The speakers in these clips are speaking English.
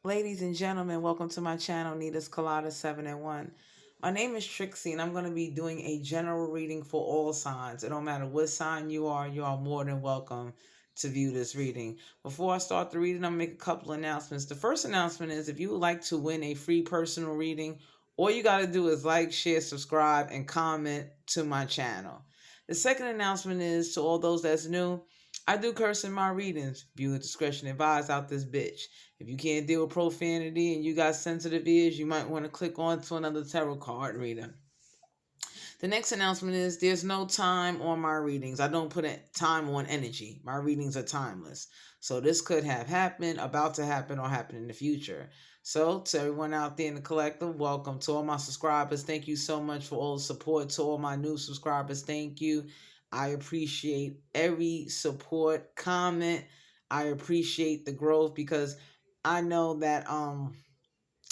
Ladies and gentlemen, welcome to my channel, Nita's Colada 7 and 1. My name is Trixie, and I'm going to be doing a general reading for all signs. It don't matter what sign you are more than welcome to view this reading. Before I start the reading, I'm going to make a couple announcements. The first announcement is if you would like to win a free personal reading, all you got to do is like, share, subscribe, and comment to my channel. The second announcement is to all those that's new, I do curse in my readings. Viewer discretion advised out this bitch. If you can't deal with profanity and you got sensitive ears, you might want to click on to another tarot card reader. The next announcement is there's no time on my readings. I don't put a time on energy. My readings are timeless. So this could have happened, about to happen, or happen in the future. So to everyone out there in the collective, welcome. To all my subscribers, thank you so much for all the support. To all my new subscribers, thank you. I appreciate every support, comment. I appreciate the growth because I know that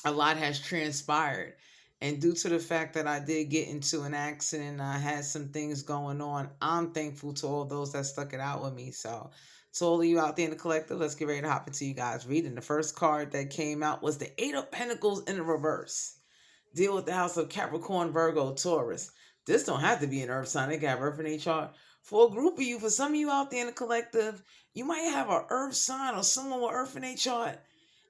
a lot has transpired. And due to the fact that I did get into an accident, I had some things going on, I'm thankful to all those that stuck it out with me. So, to all of you out there in the collective, let's get ready to hop into you guys' reading. The first card that came out was the Eight of Pentacles in the reverse. Deal with the house of Capricorn, Virgo, Taurus. This don't have to be an earth sign. They got earth in their chart. For a group of you, for some of you out there in the collective, you might have an earth sign or someone with earth in their chart.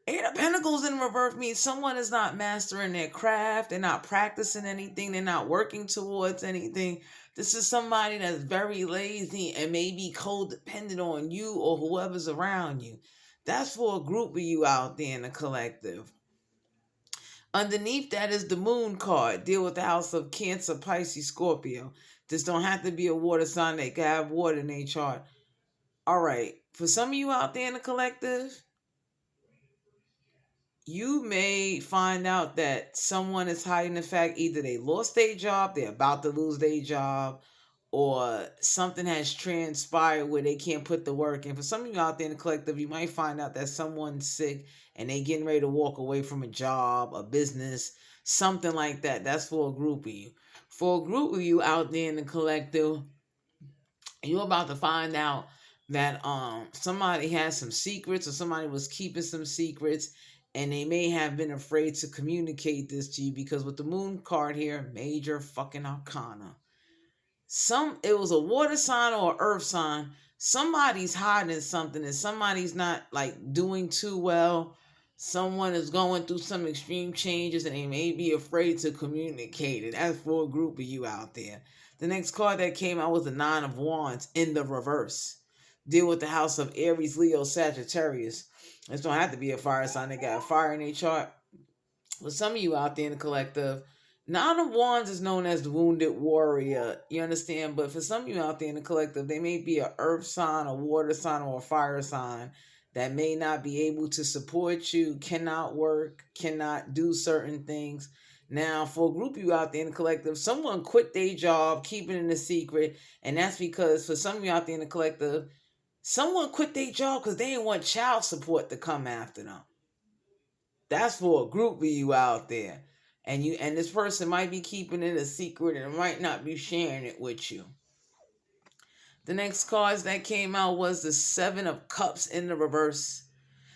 Eight of Pentacles in reverse means someone is not mastering their craft. They're not practicing anything. They're not working towards anything. This is somebody that's very lazy and maybe codependent on you or whoever's around you. That's for a group of you out there in the collective. Underneath that is the Moon card. Deal with the house of Cancer, Pisces, Scorpio. This don't have to be a water sign. They can have water in their chart. All right. For some of you out there in the collective, you may find out that someone is hiding the fact either they lost their job, they're about to lose their job, or something has transpired where they can't put the work in. For some of you out there in the collective, you might find out that someone's sick and they getting ready to walk away from a job, a business, something like that. That's for a group of you. For a group of you out there in the collective, you're about to find out that somebody has some secrets or somebody was keeping some secrets and they may have been afraid to communicate this to you because with the Moon card here, major fucking arcana. It was a water sign or earth sign. Somebody's hiding something and somebody's not like doing too well. Someone is going through some extreme changes and they may be afraid to communicate it. That's for a group of you out there. The next card that came out was the Nine of Wands in the reverse. Deal with the house of Aries, Leo, Sagittarius. This don't have to be a fire sign. They got fire in their chart. But some of you out there in the collective, Nine of Wands is known as the wounded warrior. You understand? But for some of you out there in the collective, they may be an earth sign, a water sign, or a fire sign that may not be able to support you, cannot work, cannot do certain things. Now, for a group of you out there in the collective, someone quit their job, keeping it a secret, and that's because for some of you out there in the collective, someone quit their job because they didn't want child support to come after them. That's for a group of you out there. And this person might be keeping it a secret and might not be sharing it with you. The next cards that came out was the Seven of Cups in the reverse.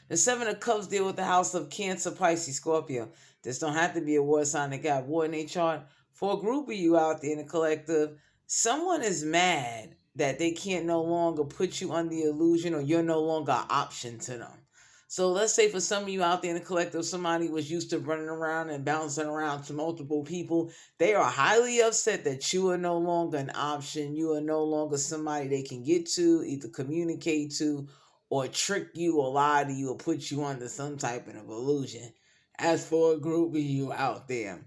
The Seven of Cups deal with the house of Cancer, Pisces, Scorpio. This don't have to be a war sign that got war in their chart. For a group of you out there in the collective, someone is mad that they can't no longer put you under the illusion or you're no longer an option to them. So let's say for some of you out there in the collective, somebody was used to running around and bouncing around to multiple people. They are highly upset that you are no longer an option. You are no longer somebody they can get to, either communicate to, or trick you or lie to you or put you under some type of illusion. As for a group of you out there.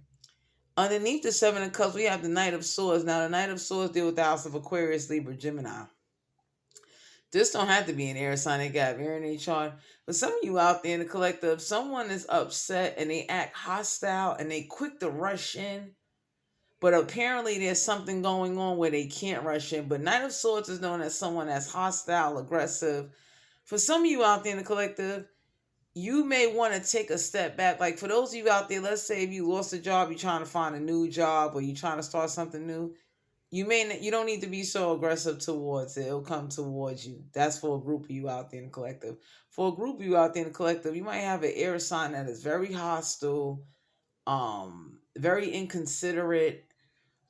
Underneath the Seven of Cups, we have the Knight of Swords. Now, the Knight of Swords deal with the house of Aquarius, Libra, Gemini. This don't have to be an air sign. They got air in their chart. But some of you out there in the collective, someone is upset and they act hostile and they quick to rush in. But apparently there's something going on where they can't rush in. But Knight of Swords is known as someone that's hostile, aggressive. For some of you out there in the collective, you may want to take a step back. Like for those of you out there, let's say if you lost a job, you're trying to find a new job or you're trying to start something new. You don't need to be so aggressive towards it. It'll come towards you. That's for a group of you out there in the collective. For a group of you out there in the collective, you might have an air sign that is very hostile, very inconsiderate,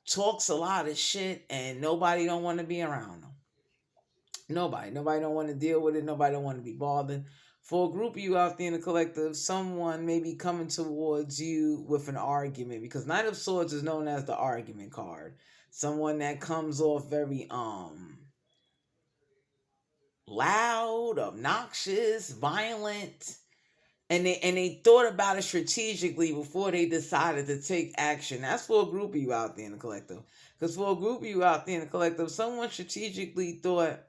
talks a lot of shit, and nobody don't want to be around them. Nobody don't want to deal with it. Nobody don't want to be bothered. For a group of you out there in the collective, someone may be coming towards you with an argument, because Knight of Swords is known as the argument card. Someone that comes off very loud, obnoxious, violent, and they thought about it strategically before they decided to take action. That's for a group of you out there in the collective. Because for a group of you out there in the collective, someone strategically thought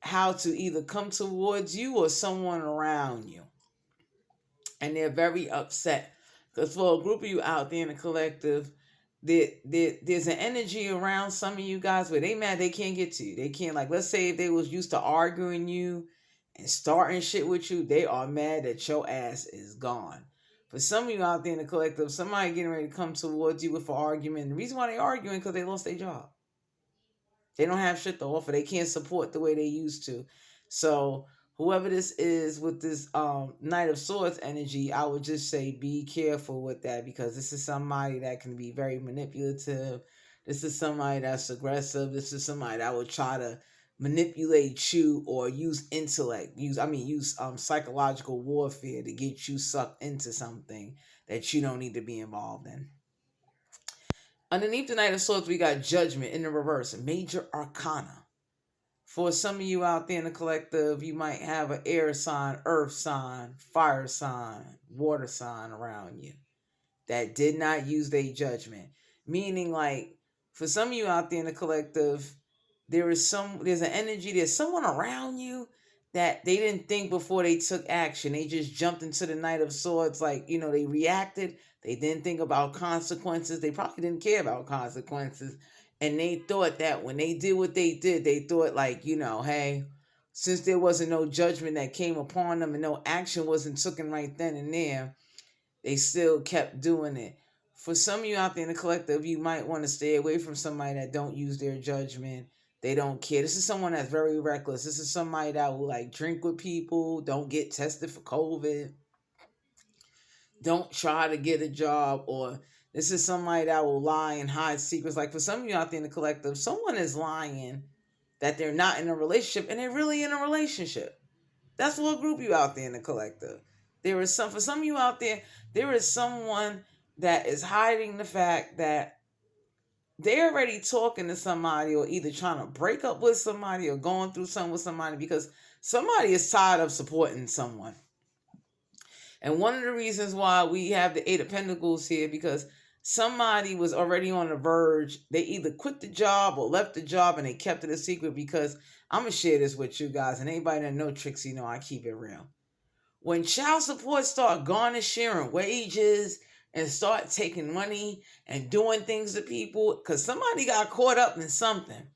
how to either come towards you or someone around you. And they're very upset. Because for a group of you out there in the collective, there's an energy around some of you guys where they mad they can't get to you. They can't, like, let's say if they was used to arguing you and starting shit with you, they are mad that your ass is gone. For some of you out there in the collective, somebody getting ready to come towards you with an argument. The reason why they arguing because they lost their job. They don't have shit to offer. They can't support the way they used to. So whoever this is with this Knight of Swords energy, I would just say be careful with that, because this is somebody that can be very manipulative. This is somebody that's aggressive. This is somebody that would try to manipulate you or use intellect. Use psychological warfare to get you sucked into something that you don't need to be involved in. Underneath the Knight of Swords, we got Judgment in the reverse, Major Arcana. For some of you out there in the collective, you might have an air sign, earth sign, fire sign, water sign around you that did not use their judgment. Meaning, like, for some of you out there in the collective, there's an energy, there's someone around you that they didn't think before they took action. They just jumped into the Knight of Swords, like, they reacted. They didn't think about consequences. They probably didn't care about consequences. And they thought that when they did what they did, they thought, like, hey, since there wasn't no judgment that came upon them and no action wasn't taken right then and there, they still kept doing it. For some of you out there in the collective, you might want to stay away from somebody that don't use their judgment. They don't care. This is someone that's very reckless. This is somebody that will, like, drink with people, don't get tested for COVID, don't try to get a job, or this is somebody that will lie and hide secrets. Like, for some of you out there in the collective, someone is lying that they're not in a relationship and they're really in a relationship. That's what group you out there in the collective. For some of you out there, there is someone that is hiding the fact that they're already talking to somebody, or either trying to break up with somebody or going through something with somebody, because somebody is tired of supporting someone. And one of the reasons why we have the Eight of Pentacles here, because somebody was already on the verge. They either quit the job or left the job and they kept it a secret, because I'm going to share this with you guys. And anybody that know Trixie know I keep it real. When child support start garnishing wages and start taking money and doing things to people, because somebody got caught up in something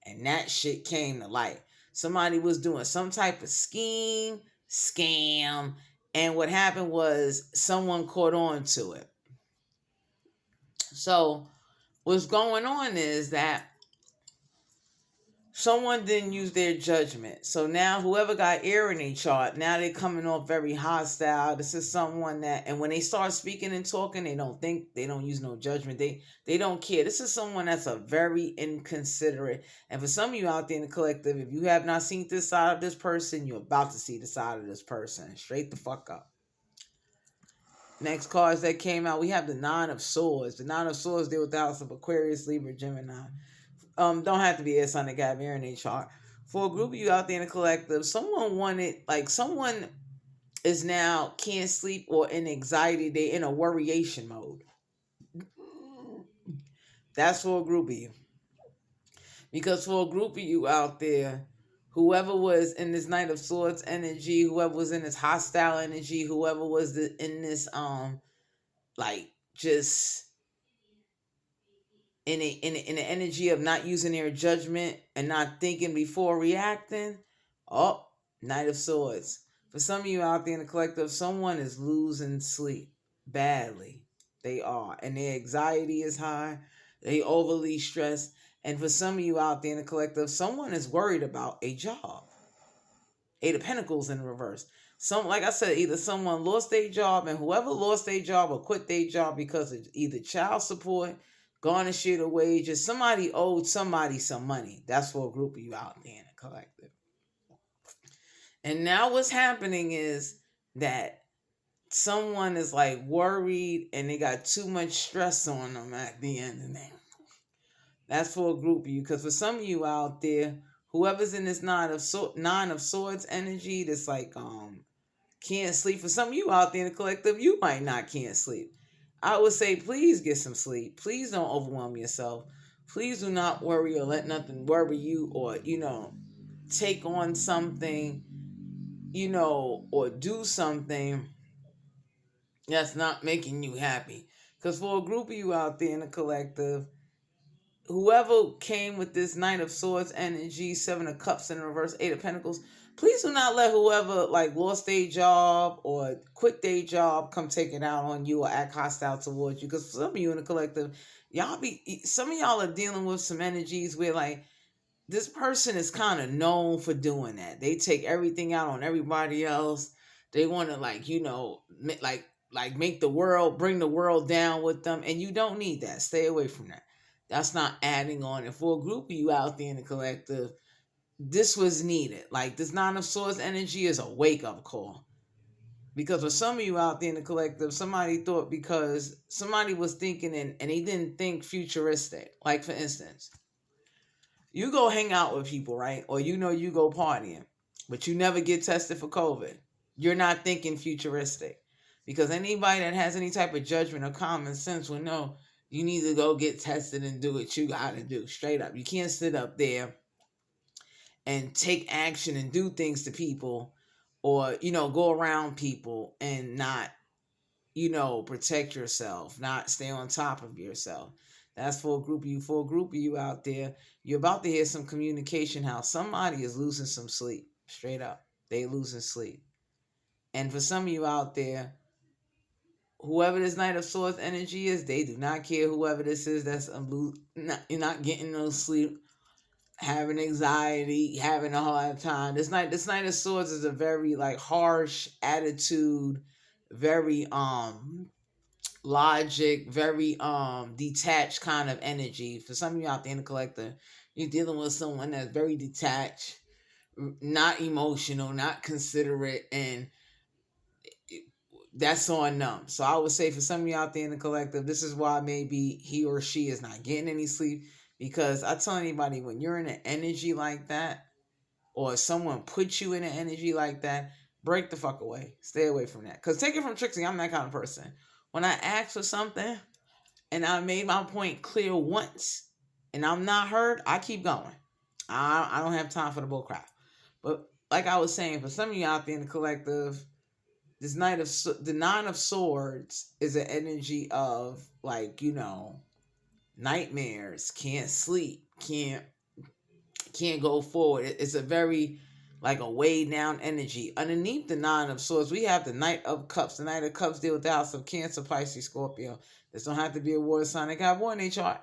and that shit came to light. Somebody was doing some type of scheme, scam, and what happened was someone caught on to it. So what's going on is that someone didn't use their judgment. So now whoever got air in their chart, now they're coming off very hostile. This is someone that, and when they start speaking and talking, they don't think, they don't use no judgment. They don't care. This is someone that's a very inconsiderate. And for some of you out there in the collective, if you have not seen this side of this person, you're about to see the side of this person. Straight the fuck up. Next cards that came out, we have the Nine of Swords. The Nine of Swords deal with the house of Aquarius, Libra, Gemini. Don't have to be a sign that got air in their chart. For a group of you out there in the collective, someone is now can't sleep or in anxiety. They're in a worryation mode. That's for a group of you. Because for a group of you out there, whoever was in this Knight of Swords energy, whoever was in this hostile energy, whoever was in this just in an energy of not using their judgment and not thinking before reacting, Knight of Swords. For some of you out there in the collective, someone is losing sleep badly. They are. And their anxiety is high. They overly stressed. And for some of you out there in the collective, someone is worried about a job. Eight of Pentacles in reverse. Like I said, either someone lost their job, and whoever lost their job or quit their job because of either child support, garnish of wages, somebody owed somebody some money. That's for a group of you out there in the collective. And now what's happening is that someone is like worried and they got too much stress on them at the end of the day. That's for a group of you, because for some of you out there, whoever's in this nine of swords energy, that's like can't sleep. For some of you out there in the collective, you might not can't sleep. I would say please get some sleep. Please don't overwhelm yourself. Please do not worry or let nothing worry you, or take on something, or do something that's not making you happy. Because for a group of you out there in the collective, whoever came with this Knight of Swords energy, Seven of Cups in reverse, Eight of Pentacles, please do not let whoever like lost their job or quit their job come take it out on you or act hostile towards you. Because some of you in the collective, some of y'all are dealing with some energies where like this person is kind of known for doing that. They take everything out on everybody else. They want to make the world, bring the world down with them, and you don't need that. Stay away from that. That's not adding on. And for a group of you out there in the collective, this was needed. Like this Nine of Swords energy is a wake-up call. Because for some of you out there in the collective, somebody thought because somebody was thinking and they didn't think futuristic. Like for instance, you go hang out with people, right? Or you go partying, but you never get tested for COVID. You're not thinking futuristic. Because anybody that has any type of judgment or common sense will know you need to go get tested and do what you got to do. Straight up. You can't sit up there and take action and do things to people or, go around people and not, protect yourself, not stay on top of yourself. That's for a group of you. For a group of you out there, you're about to hear some communication how somebody is losing some sleep. Straight up. They losing sleep. And for some of you out there, whoever this Knight of Swords energy is, they do not care whoever this is that's you're not getting no sleep, having anxiety, having a hard time. This Knight of Swords is a very like harsh attitude, very logic, very detached kind of energy. For some of you out there in the collector, you're dealing with someone that's very detached, not emotional, not considerate, and that's on them. So I would say for some of you out there in the collective, this is why maybe he or she is not getting any sleep. Because I tell anybody, when you're in an energy like that, or someone puts you in an energy like that, break the fuck away. Stay away from that. Because take it from Trixie, I'm that kind of person. When I ask for something, and I made my point clear once, and I'm not heard, I keep going. I don't have time for the bull crap. But like I was saying, for some of you out there in the collective, the Nine of Swords is an energy of like, nightmares, can't sleep, can't go forward. It's a very like a weighed down energy. Underneath the Nine of Swords, we have the Knight of Cups. The Knight of Cups deal with the house of Cancer, Pisces, Scorpio. This don't have to be a water sign. They got war in their chart.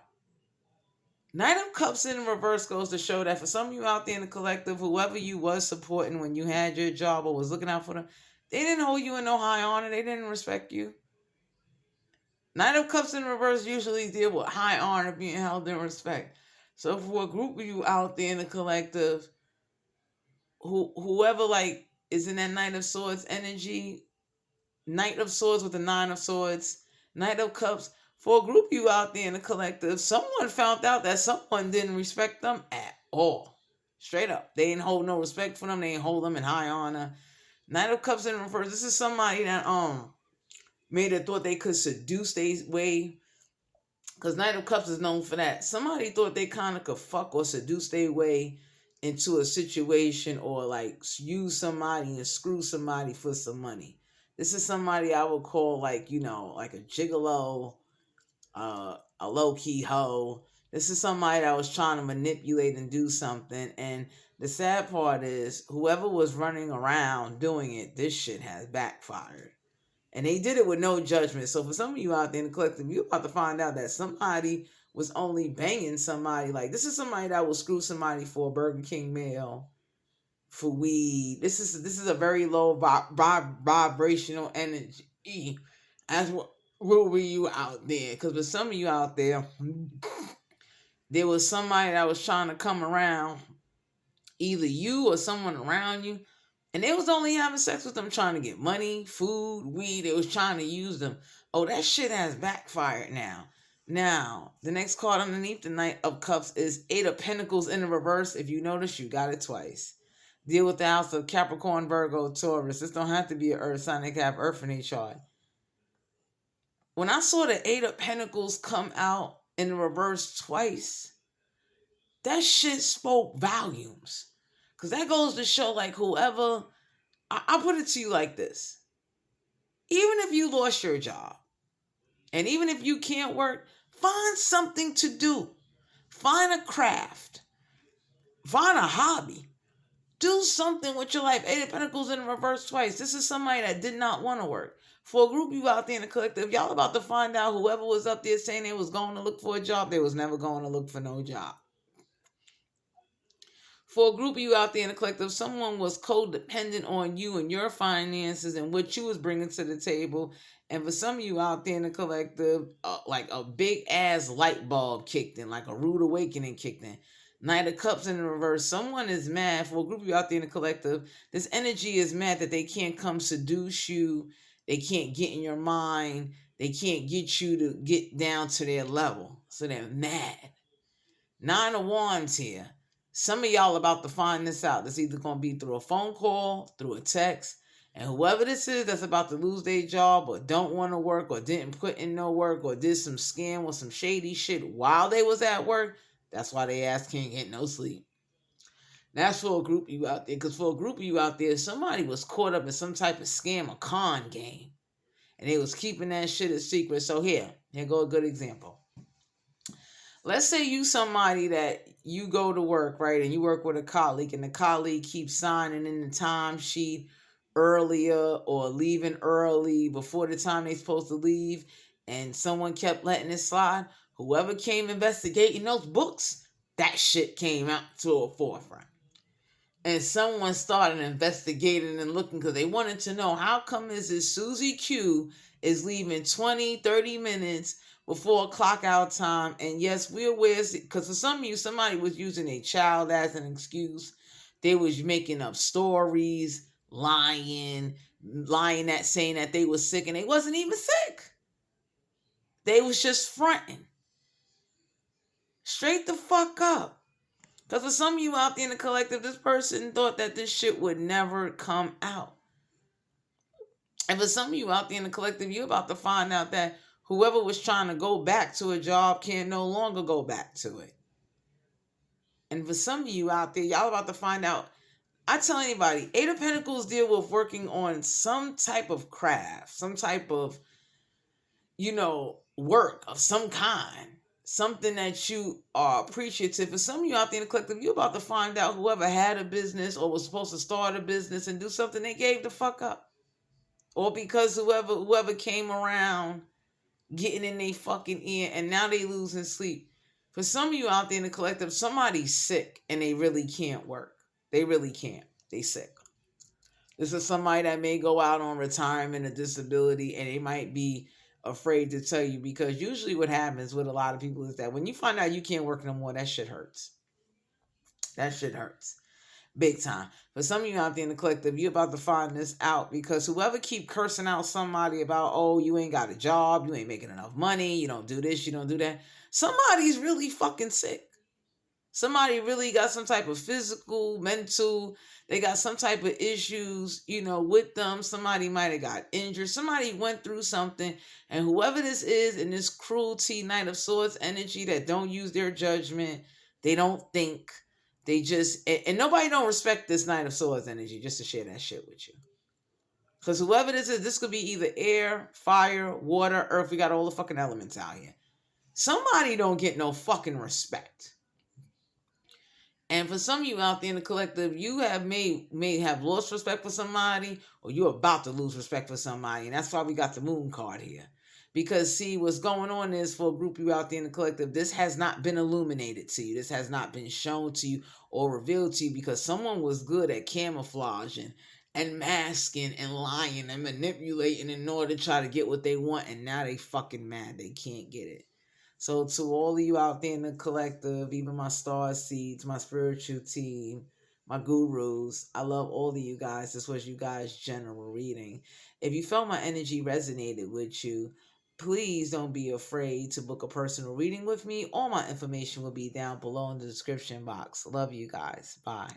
Knight of Cups in reverse goes to show that for some of you out there in the collective, whoever you was supporting when you had your job or was looking out for them, they didn't hold you in no high honor. They didn't respect you. Knight of Cups in reverse usually deal with high honor, being held in respect. So for a group of you out there in the collective, whoever like is in that Knight of Swords energy, Knight of Swords with the Nine of Swords, Knight of Cups, for a group of you out there in the collective, someone found out that someone didn't respect them at all. Straight up. They didn't hold no respect for them. They didn't hold them in high honor. Knight of Cups in reverse. This is somebody that made it thought they could seduce their way. Because Knight of Cups is known for that. Somebody thought they kind of could fuck or seduce their way into a situation or like use somebody and screw somebody for some money. This is somebody I would call like, like a gigolo, a low-key hoe. This is somebody that was trying to manipulate and do something. And the sad part is whoever was running around doing it, this shit has backfired. And they did it with no judgment. So for some of you out there in the collective, you're about to find out that somebody was only banging somebody. Like, this is somebody that will screw somebody for a Burger King meal, for weed. This is a very low vibrational energy. As what were you out there? Because for some of you out there, there was somebody that was trying to come around, either you or someone around you, and they was only having sex with them trying to get money, food, weed. They was trying to use them. Oh, that shit has backfired now. Now, the next card underneath the Knight of Cups is Eight of Pentacles in the reverse. If you notice, you got it twice. Deal with the house of Capricorn, Virgo, Taurus. This don't have to be an earth sign. They can have earth in their chart. When I saw the Eight of Pentacles come out in the reverse twice, that shit spoke volumes. Because that goes to show, like, whoever... I'll put it to you like this. Even if you lost your job, and even if you can't work, find something to do. Find a craft. Find a hobby. Do something with your life. Eight of Pentacles in reverse twice. This is somebody that did not want to work. For a group of you out there in the collective, y'all about to find out whoever was up there saying they was going to look for a job, they was never going to look for no job. For a group of you out there in the collective, someone was codependent on you and your finances and what you was bringing to the table. And for some of you out there in the collective, like a big ass light bulb kicked in, like a rude awakening kicked in. Knight of Cups in the reverse. Someone is mad. For a group of you out there in the collective, this energy is mad that they can't come seduce you. They can't get in your mind. They can't get you to get down to their level. So they're mad. Nine of Wands here. Some of y'all about to find this out. It's either going to be through a phone call, through a text, and whoever this is that's about to lose their job or don't want to work or didn't put in no work or did some scam or some shady shit while they was at work, that's why they ass can't get no sleep. That's for a group of you out there. Because for a group of you out there, somebody was caught up in some type of scam or con game. And they was keeping that shit a secret. So here go a good example. Let's say you somebody that you go to work, right? And you work with a colleague, and the colleague keeps signing in the timesheet earlier or leaving early before the time they're supposed to leave, and someone kept letting it slide. Whoever came investigating those books, that shit came out to a forefront. And someone started investigating and looking because they wanted to know, how come is this Susie Q is leaving 20, 30 minutes before clock out time? And yes, we're aware, because for some of you, somebody was using a child as an excuse. They was making up stories, lying that saying that they were sick, and they wasn't even sick. They was just fronting. Straight the fuck up. Because for some of you out there in the collective, this person thought that this shit would never come out. And for some of you out there in the collective, you're about to find out that whoever was trying to go back to a job can no longer go back to it. And for some of you out there, y'all about to find out. I tell anybody, Eight of Pentacles deal with working on some type of craft, some type of, work of some kind. Something that you are appreciative. For some of you out there in the collective, you're about to find out whoever had a business or was supposed to start a business and do something, they gave the fuck up. Or because whoever came around getting in their fucking ear and now they losing sleep. For some of you out there in the collective, somebody's sick and they really can't work. They really can't. They sick. This is somebody that may go out on retirement or disability, and they might be afraid to tell you, because usually what happens with a lot of people is that when you find out you can't work no more, that shit hurts. That shit hurts. Big time. For some of you out there in the collective, you're about to find this out, because whoever keep cursing out somebody about, oh, you ain't got a job, you ain't making enough money, you don't do this, you don't do that, somebody's really fucking sick. Somebody really got some type of physical, mental, they got some type of issues, with them. Somebody might have got injured. Somebody went through something. And whoever this is in this cruelty, Knight of Swords energy, that don't use their judgment, they don't think, they just, and nobody don't respect this Knight of Swords energy, just to share that shit with you. Because whoever this is, this could be either air, fire, water, earth. We got all the fucking elements out here. Somebody don't get no fucking respect. And for some of you out there in the collective, you have may have lost respect for somebody, or you're about to lose respect for somebody. And that's why we got the Moon card here. Because see, what's going on is, for a group of you out there in the collective, this has not been illuminated to you. This has not been shown to you or revealed to you, because someone was good at camouflaging and masking and lying and manipulating in order to try to get what they want, and now they fucking mad they can't get it. So to all of you out there in the collective, even my star seeds, my spiritual team, my gurus, I love all of you guys. This was you guys' general reading. If you felt my energy resonated with you, please don't be afraid to book a personal reading with me. All my information will be down below in the description box. Love you guys. Bye.